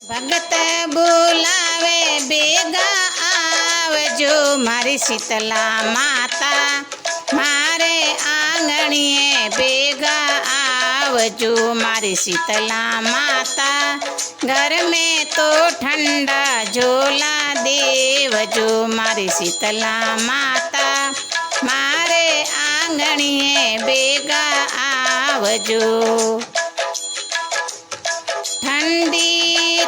ભગત બોલાવે બેગા આવજો મારી શીતલા માતા, મારે આંગણીએ બેગા આવજો મારી શીતલા માતા, ઘર મેં તો ઠંડા ઝોલા દેવજો મારી શીતલા માતા, મારે આંગણીએ બેગા આવજો। ठंडी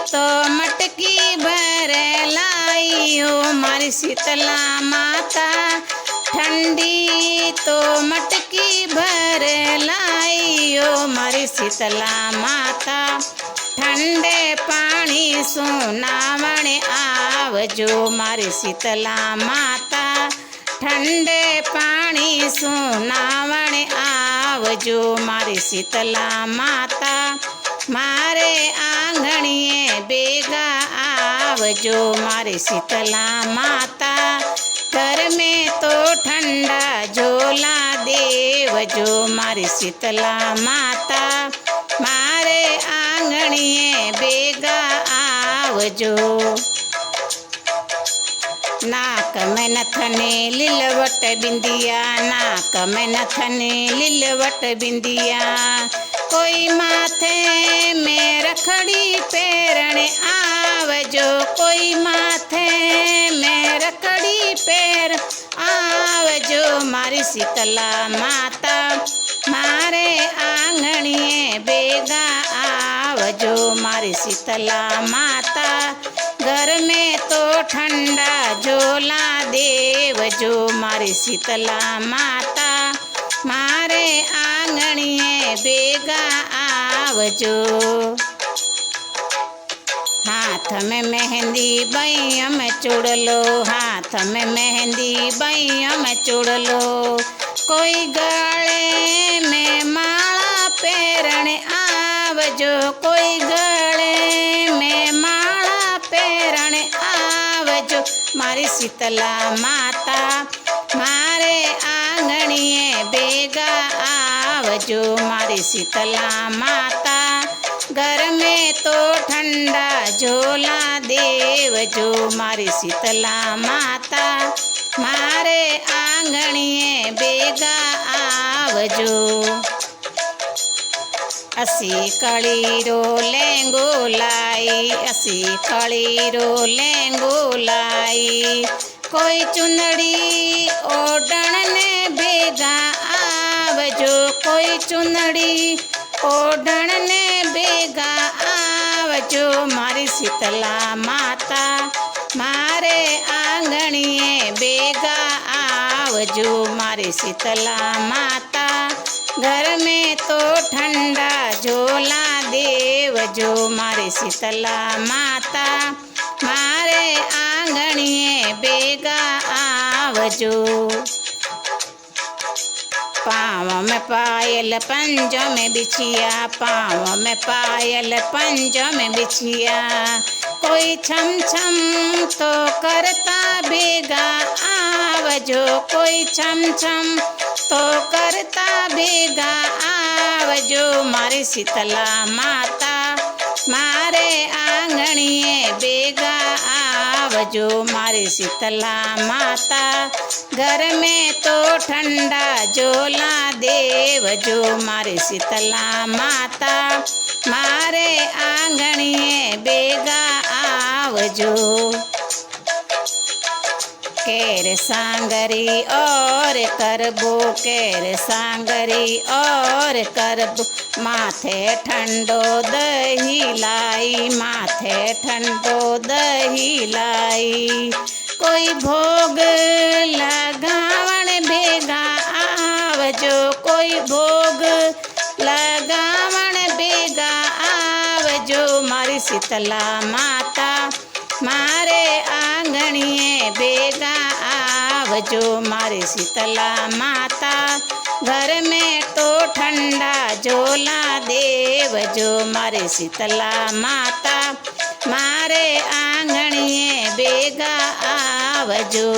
तो मटकी भर लाइयो मारी शीतला माता, ठंडी तो मटकी भर लाइयो मारी शीतला माता, ठंडे पानी सुनावणे आवजो मारी शीतला माता, ठंडे पानी सुनावणे आवजो मारी शीतला माता, मारे आंगणीए बेगा आवजो मारी शीतला माता, घर में तो ठंडा झोला देवजो मारी शीतला माता, मारे आंगणीए बेगा आवजो। नाक में नथने लीलवट बिंदिया, नाक में नथने लीलवट बिंदिया, कोई माथे में रखड़ी पेरने आवजो, कोई माथे में रखड़ी पेर आवजो मारी शीतला माता, मारे आंगणीए बेगा आवजो मारी शीतला माता, घर में तो ठंडा झोला देवजो मारी शीतला माता, मारे आंगणीए बेगा आवजो। हाथ में मेहंदी बैया में चुड़लो, हाथ में मेहंदी बैया में चुड़लो, कोई गले में माला पेरने आवजो, कोई गले में माला पेरने आवजो मारी शीतला माता, मारे आंगणीए बेगा आवजो मारी शीतला माता, घर में तो ठंडा झोला देवजो मारी शीतला माता, मारे आंगणीए बेगा आवजो। असी कळीरो लेंगो लाई, असी कळीरो लेंगो लाई, कोई चुंदड़ी ओढ़ने बेगा आवजो, कोई चुंदड़ी ओढ़ने बेगा आवजो मारी शीतला माता, मारे आंगणीए बेगा आवजो मारी शीतला माता, घर में तो ठंडा झोला देवजो मारी शीतला माता, मारे आंगणीए बेगा आवजो। पाँव में पायल पंजों में बिछिया, पाँव में पायल पंजों में बिछिया, कोई छम छम तो करता बेगा आवजो, कोई छम छम तो करता बेगा आवजो मारी शीतला माता, मारे आंगणीए बेगा आवजो मारी शीतला माता, घर में तो ठंडा झोला देवजो मारी शीतला माता, मारे आंगणीए बेगा आवजो। केर सांगरी और करबो, केर सांगरी और करबो, माथे ठंडो दही लाई, माथे ठंडो दही लाई, कोई भोग लगावण बेगा आवजो, कोई भोग लगावण बेगा आवजो मारी शीतला माता, मारे आंगणीए बेगा आवजो मारी शीतला माता, घर में तो ठंडा झोला देवजो मारी शीतला माता, मारे आंगणीए बेगा आवजो।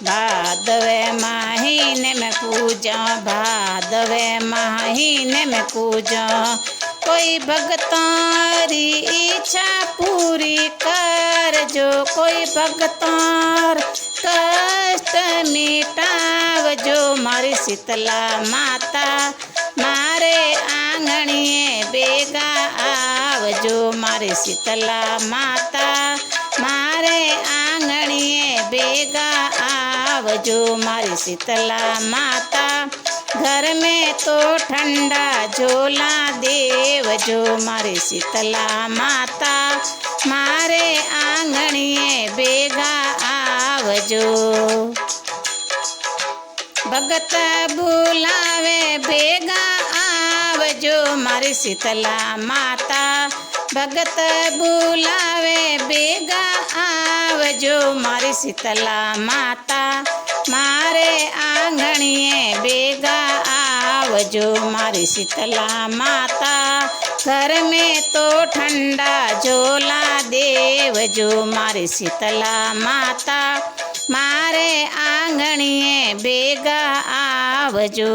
भादवे माही માહીને મેં પૂજા ભાદવે માહીને મેં પૂજા કોઈ ભગતારી ઈચ્છા પૂરી કરજો કોઈ ભગતાર કષ્ટ મિટાવજો મારી શીતલા માતા મારે આંગણીએ ભેગા આવજો મારી શીતલા માતા મારે આંગણીએ ભેગા આવજો મારી શીતલા માતા घर में तो ठंडा झोला देवजो मारी शीतला माता मारे आंगणीए भेगा आवजो भगत बुलावे भेगा आवजो मारी शीतला माता भगत बुलावे भेगा आवजो मारी शीतला माता मारे आंगणीए भेगा आवजो मारी शीतला माता घर में तो ठंडा झोला देवजो मारी शीतला माता मारे आंगणीए भेगा आवजो।